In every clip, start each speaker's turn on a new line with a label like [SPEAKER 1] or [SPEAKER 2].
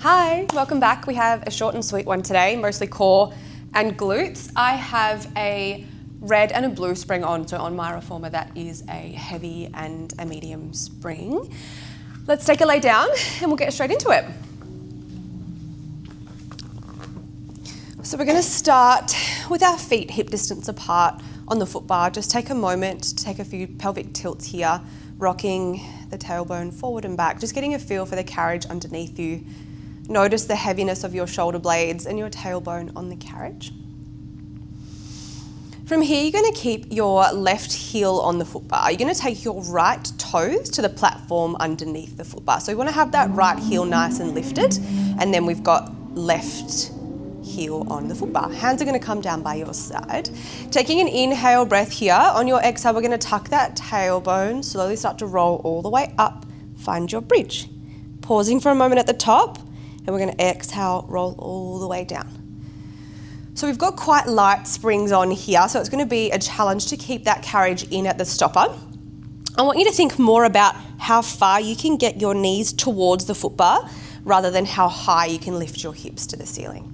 [SPEAKER 1] Hi, welcome back. We have a short and sweet one today, mostly core and glutes. I have a red and a blue spring on, so on my reformer that is a heavy and a medium spring. Let's take a lay down and we'll get straight into it. So we're going to start with our feet hip distance apart on the foot bar. Just take a moment to take a few pelvic tilts here, rocking the tailbone forward and back, just getting a feel for the carriage underneath you. Notice the heaviness of your shoulder blades and your tailbone on the carriage. From here, you're going to keep your left heel on the foot bar. You're going to take your right toes to the platform underneath the foot bar. So we want to have that right heel nice and lifted, and then we've got left heel on the foot bar. Hands are going to come down by your side. Taking an inhale breath here. On your exhale, we're going to tuck that tailbone, slowly start to roll all the way up. Find your bridge. Pausing for a moment at the top, and we're going to exhale, roll all the way down. So we've got quite light springs on here, so it's going to be a challenge to keep that carriage in at the stopper. I want you to think more about how far you can get your knees towards the foot bar rather than how high you can lift your hips to the ceiling.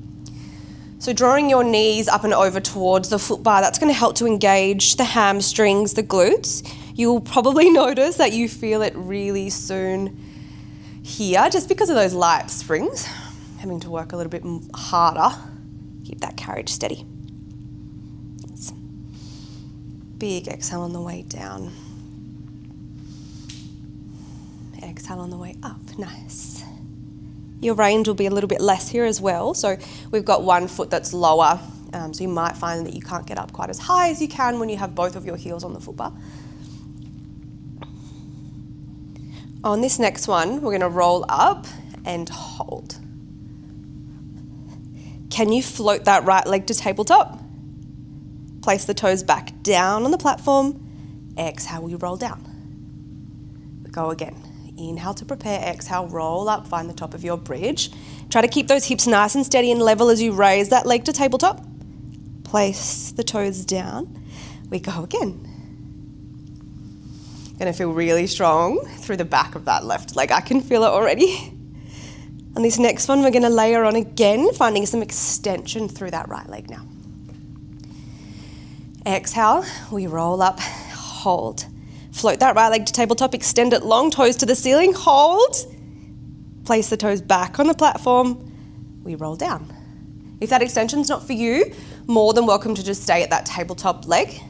[SPEAKER 1] So drawing your knees up and over towards the foot bar, that's going to help to engage the hamstrings, the glutes. You'll probably notice that you feel it really soon here, just because of those light springs, having to work a little bit harder. Keep that carriage steady. Yes. Big exhale on the way down. Exhale on the way up. Nice. Your range will be a little bit less here as well. So we've got one foot that's lower, so you might find that you can't get up quite as high as you can when you have both of your heels on the foot bar. On this next one, we're going to roll up and hold. Can you float that right leg to tabletop? Place the toes back down on the platform. Exhale, we roll down. We go again. Inhale to prepare, exhale, roll up, find the top of your bridge. Try to keep those hips nice and steady and level as you raise that leg to tabletop. Place the toes down. We go again. Gonna feel really strong through the back of that left leg. I can feel it already. On this next one, we're gonna layer on again, finding some extension through that right leg now. Exhale, we roll up, hold. Float that right leg to tabletop, extend it long, toes to the ceiling, hold. Place the toes back on the platform, we roll down. If that extension's not for you, more than welcome to just stay at that tabletop leg.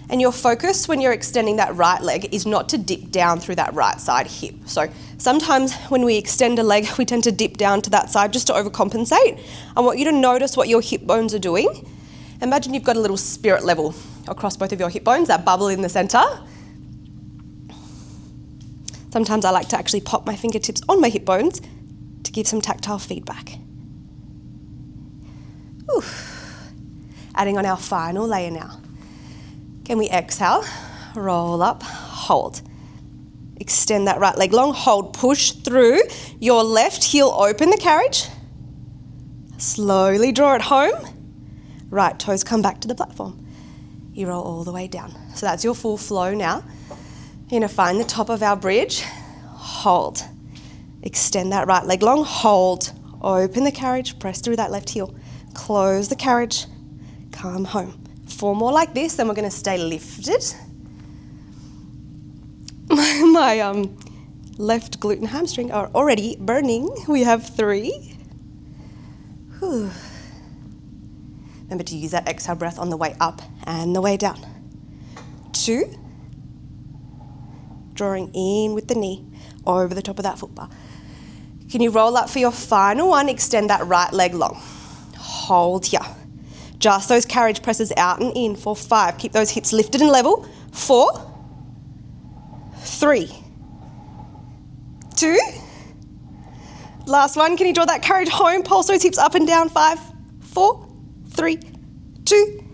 [SPEAKER 1] And your focus when you're extending that right leg is not to dip down through that right side hip. So sometimes when we extend a leg, we tend to dip down to that side just to overcompensate. I want you to notice what your hip bones are doing. Imagine you've got a little spirit level across both of your hip bones, that bubble in the center. Sometimes I like to actually pop my fingertips on my hip bones to give some tactile feedback. Ooh. Adding on our final layer now. Can we exhale, roll up, hold. Extend that right leg long, hold, push through. Your left heel, open the carriage. Slowly draw it home. Right toes come back to the platform. You roll all the way down. So that's your full flow now. You're gonna find the top of our bridge, hold. Extend that right leg long, hold. Open the carriage, press through that left heel. Close the carriage, come home. 4 more like this, then we're going to stay lifted. My left glute and hamstring are already burning. We have 3. Whew. Remember to use that exhale breath on the way up and the way down. 2. Drawing in with the knee over the top of that foot bar. Can you roll up for your final one? Extend that right leg long. Hold here. Just those carriage presses out and in for 5. Keep those hips lifted and level. 4, 3, 2. Last one. Can you draw that carriage home? Pulse those hips up and down. 5, 4, 3, 2,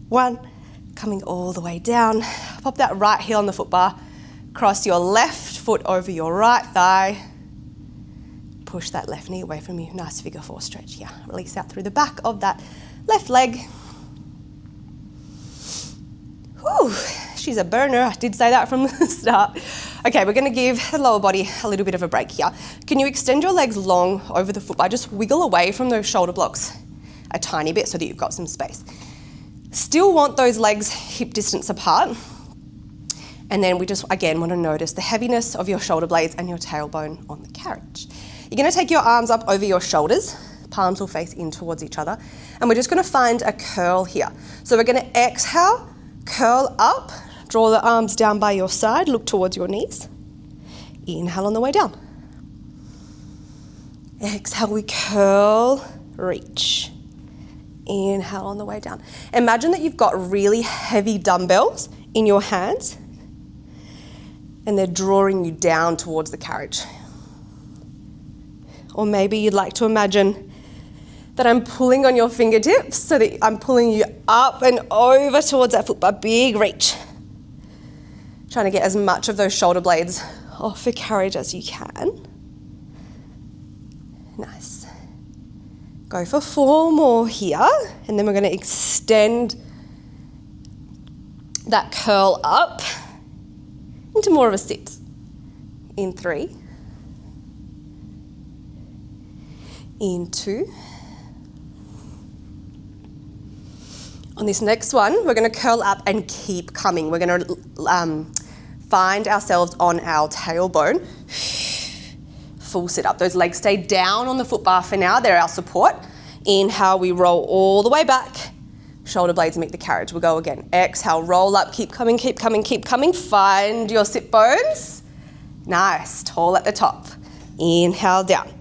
[SPEAKER 1] 1. Coming all the way down. Pop that right heel on the foot bar. Cross your left foot over your right thigh. Push that left knee away from you. Nice figure 4 stretch here. Release out through the back of that left leg. Whew. she's a burner. I did say that from the start. Okay, we're gonna give the lower body a little bit of a break here. Can you extend your legs long over the foot bar? Just wiggle away from those shoulder blocks a tiny bit so that you've got some space. Still want those legs hip distance apart. And then we just, again, want to notice the heaviness of your shoulder blades and your tailbone on the carriage. You're going to take your arms up over your shoulders. Palms will face in towards each other. And we're just going to find a curl here. So we're going to exhale, curl up, draw the arms down by your side, look towards your knees. Inhale on the way down. Exhale, we curl, reach. Inhale on the way down. Imagine that you've got really heavy dumbbells in your hands and they're drawing you down towards the carriage. Or maybe you'd like to imagine that I'm pulling on your fingertips so that I'm pulling you up and over towards that foot bar, big reach. Trying to get as much of those shoulder blades off the carriage as you can. Nice. Go for 4 more here, and then we're going to extend that curl up into more of a sit. In 3. In 2. On this next one, we're going to curl up and keep coming. We're going to find ourselves on our tailbone. Full sit up. Those legs stay down on the foot bar for now. They're our support. Inhale, we roll all the way back. Shoulder blades meet the carriage. We'll go again. Exhale, roll up, keep coming, keep coming, keep coming. Find your sit bones. Nice, tall at the top. Inhale, down.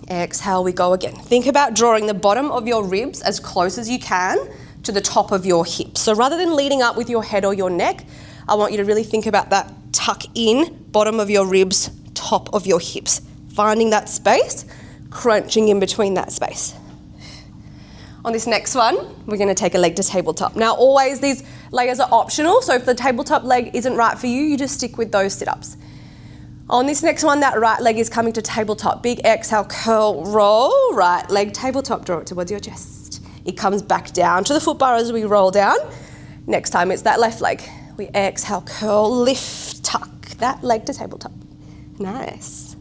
[SPEAKER 1] Exhale, we go again. Think about drawing the bottom of your ribs as close as you can to the top of your hips. So rather than leading up with your head or your neck, I want you to really think about that tuck in, bottom of your ribs, top of your hips. Finding that space, crunching in between that space. On this next one, we're going to take a leg to tabletop. Now, always these layers are optional, so if the tabletop leg isn't right for you, you just stick with those sit-ups. On this next one, that right leg is coming to tabletop. Big exhale, curl, roll, right leg tabletop, draw it towards your chest. It comes back down to the foot bar as we roll down. Next time, it's that left leg. We exhale, curl, lift, tuck, that leg to tabletop. Nice.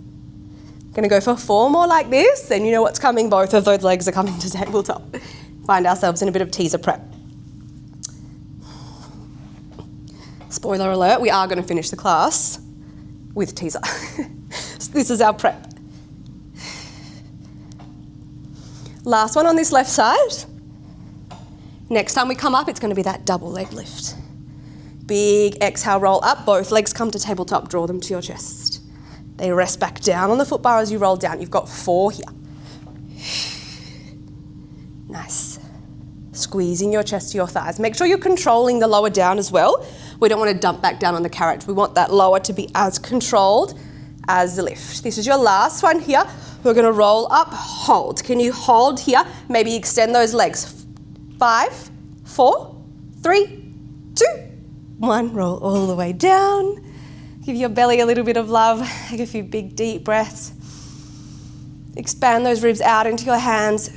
[SPEAKER 1] Gonna go for 4 more like this, then you know what's coming. Both of those legs are coming to tabletop. Find ourselves in a bit of teaser prep. Spoiler alert, we are gonna finish the class with teaser. So this is our prep. Last one on this left side. Next time we come up, it's gonna be that double leg lift. Big exhale, roll up, both legs come to tabletop, draw them to your chest. They rest back down on the foot bar as you roll down. You've got 4 here. Nice. Squeezing your chest to your thighs. Make sure you're controlling the lower down as well. We don't want to dump back down on the carriage. We want that lower to be as controlled as the lift. This is your last one here. We're going to roll up, hold. Can you hold here? Maybe extend those legs. 5, 4, 3, 2, 1. Roll all the way down. Give your belly a little bit of love. Take a few big, deep breaths. Expand those ribs out into your hands.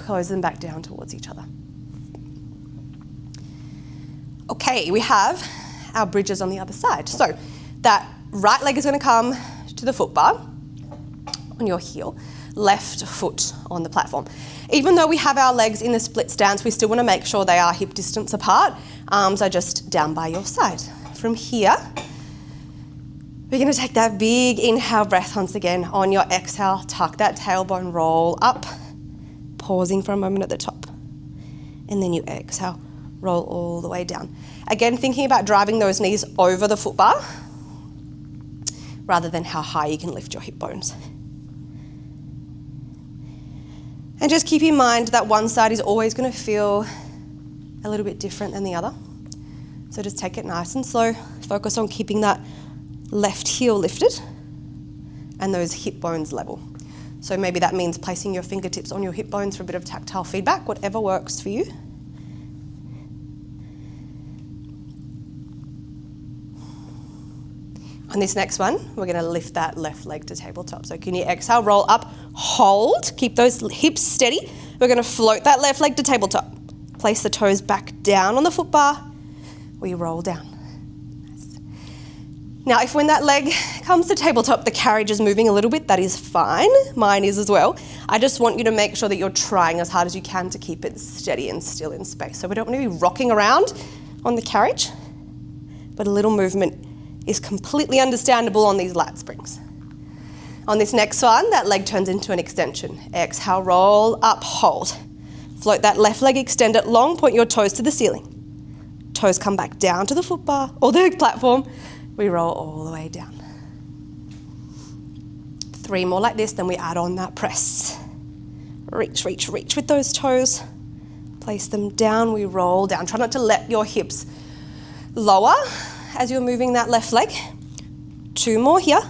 [SPEAKER 1] Close them back down towards each other. Okay, we have our bridges on the other side. So that right leg is going to come to the foot bar on your heel, left foot on the platform. Even though we have our legs in the split stance, we still want to make sure they are hip distance apart. Arms are just down by your side. From here, we're going to take that big inhale breath once again. On your exhale, tuck that tailbone, roll up, pausing for a moment at the top. And then you exhale, roll all the way down. Again, thinking about driving those knees over the foot bar rather than how high you can lift your hip bones. And just keep in mind that one side is always going to feel a little bit different than the other. So just take it nice and slow. Focus on keeping that left heel lifted and those hip bones level. So maybe that means placing your fingertips on your hip bones for a bit of tactile feedback, whatever works for you. On this next one, we're going to lift that left leg to tabletop. So can you exhale, roll up, hold, keep those hips steady. We're going to float that left leg to tabletop. Place the toes back down on the foot bar. We roll down. Nice. Now, if when that leg comes to tabletop, the carriage is moving a little bit, that is fine. Mine is as well. I just want you to make sure that you're trying as hard as you can to keep it steady and still in space. So we don't want to be rocking around on the carriage, but a little movement is completely understandable on these lat springs. On this next one, that leg turns into an extension. Exhale, roll up, hold. Float that left leg, extend it long, point your toes to the ceiling. Toes come back down to the foot bar or the platform. We roll all the way down. 3 more like this, then we add on that press. Reach, reach, reach with those toes. Place them down, we roll down. Try not to let your hips lower as you're moving that left leg. 2 more here.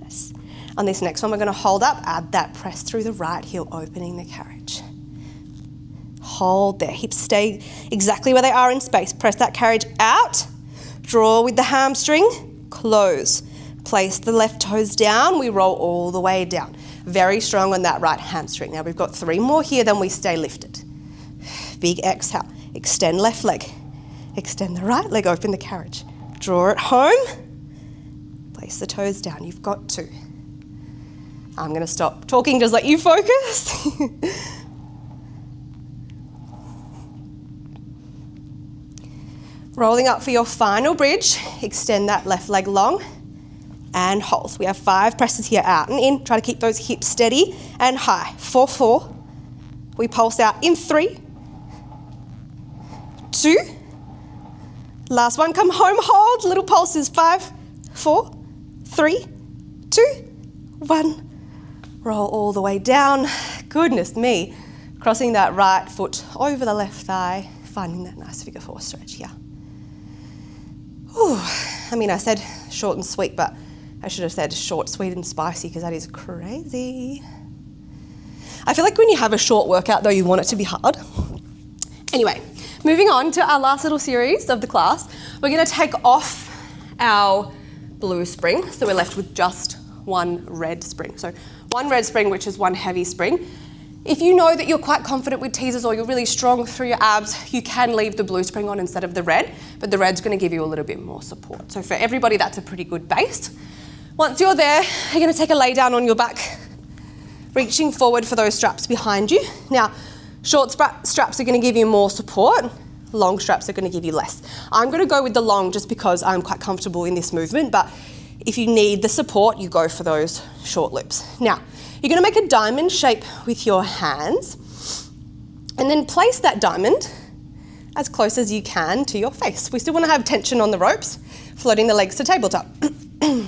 [SPEAKER 1] Yes. On this next one, we're going to hold up, add that press through the right heel, opening the carriage. Hold there, hips stay exactly where they are in space. Press that carriage out, draw with the hamstring, close. Place the left toes down, we roll all the way down. Very strong on that right hamstring. Now we've got 3 more here, then we stay lifted. Big exhale, extend left leg. Extend the right leg, open the carriage. Draw it home. Place the toes down, you've got 2. I'm gonna stop talking, just let you focus. Rolling up for your final bridge, extend that left leg long and hold. We have 5 presses here, out and in. Try to keep those hips steady and high. 4, 4. We pulse out in 3, 2. Last one, come home, hold. Little pulses, 5, 4, 3, 2, 1. Roll all the way down. Goodness me. Crossing that right foot over the left thigh, finding that nice figure 4 stretch here. Whew. I mean, I said short and sweet, but I should have said short, sweet and spicy because that is crazy. I feel like when you have a short workout though, you want it to be hard. Anyway, moving on to our last little series of the class, we're going to take off our blue spring. So we're left with just 1 red spring. So 1 red spring, which is 1 heavy spring. If you know that you're quite confident with teasers or you're really strong through your abs, you can leave the blue spring on instead of the red, but the red's going to give you a little bit more support. So for everybody, that's a pretty good base. Once you're there, you're going to take a lay down on your back, reaching forward for those straps behind you. Now, short straps are going to give you more support. Long straps are going to give you less. I'm going to go with the long just because I'm quite comfortable in this movement, but if you need the support, you go for those short loops. Now, you're going to make a diamond shape with your hands and then place that diamond as close as you can to your face. We still want to have tension on the ropes, floating the legs to tabletop.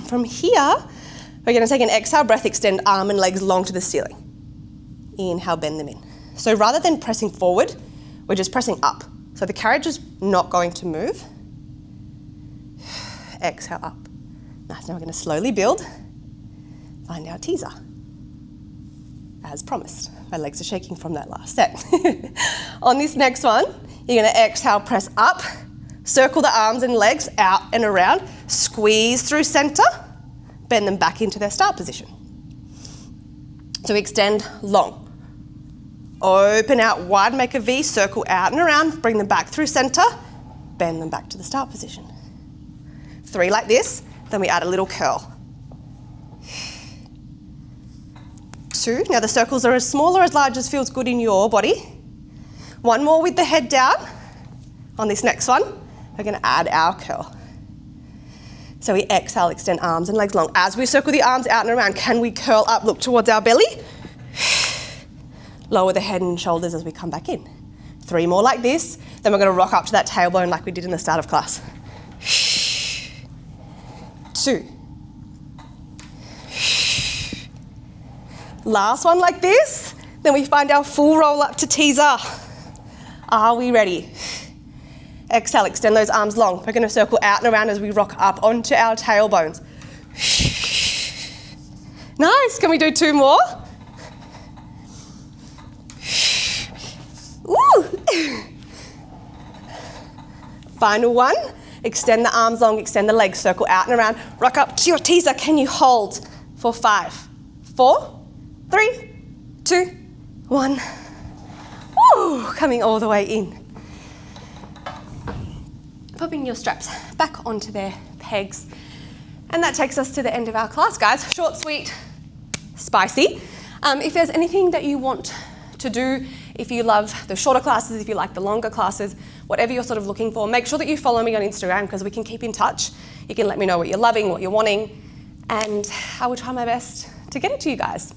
[SPEAKER 1] From here, we're going to take an exhale breath, extend arm and legs long to the ceiling. Inhale, bend them in. So rather than pressing forward, we're just pressing up. So the carriage is not going to move. Exhale up. Nice, now we're going to slowly build. Find our teaser. As promised. My legs are shaking from that last set. On this next one, you're going to exhale, press up, circle the arms and legs out and around, squeeze through center, bend them back into their start position. So extend long. Open out wide, make a V, circle out and around, bring them back through center, bend them back to the start position. 3 like this, then we add a little curl. 2, now the circles are as small or as large as feels good in your body. 1 more with the head down. On this next one, we're going to add our curl. So we exhale, extend arms and legs long. As we circle the arms out and around, can we curl up, look towards our belly? Lower the head and shoulders as we come back in. 3 more like this. Then we're going to rock up to that tailbone like we did in the start of class. 2. Last one like this. Then we find our full roll up to teaser. Are we ready? Exhale, extend those arms long. We're going to circle out and around as we rock up onto our tailbones. Nice. Can we do 2 more? Woo! Final one. Extend the arms long, extend the legs, circle out and around. Rock up to your teaser. Can you hold for 5, 4, 3, 2, 1. Woo! Woo, coming all the way in. Popping your straps back onto their pegs. And that takes us to the end of our class, guys. Short, sweet, spicy. If there's anything that you want to do, if you love the shorter classes, if you like the longer classes, whatever you're sort of looking for, make sure that you follow me on Instagram because we can keep in touch. You can let me know what you're loving, what you're wanting, and I will try my best to get it to you guys.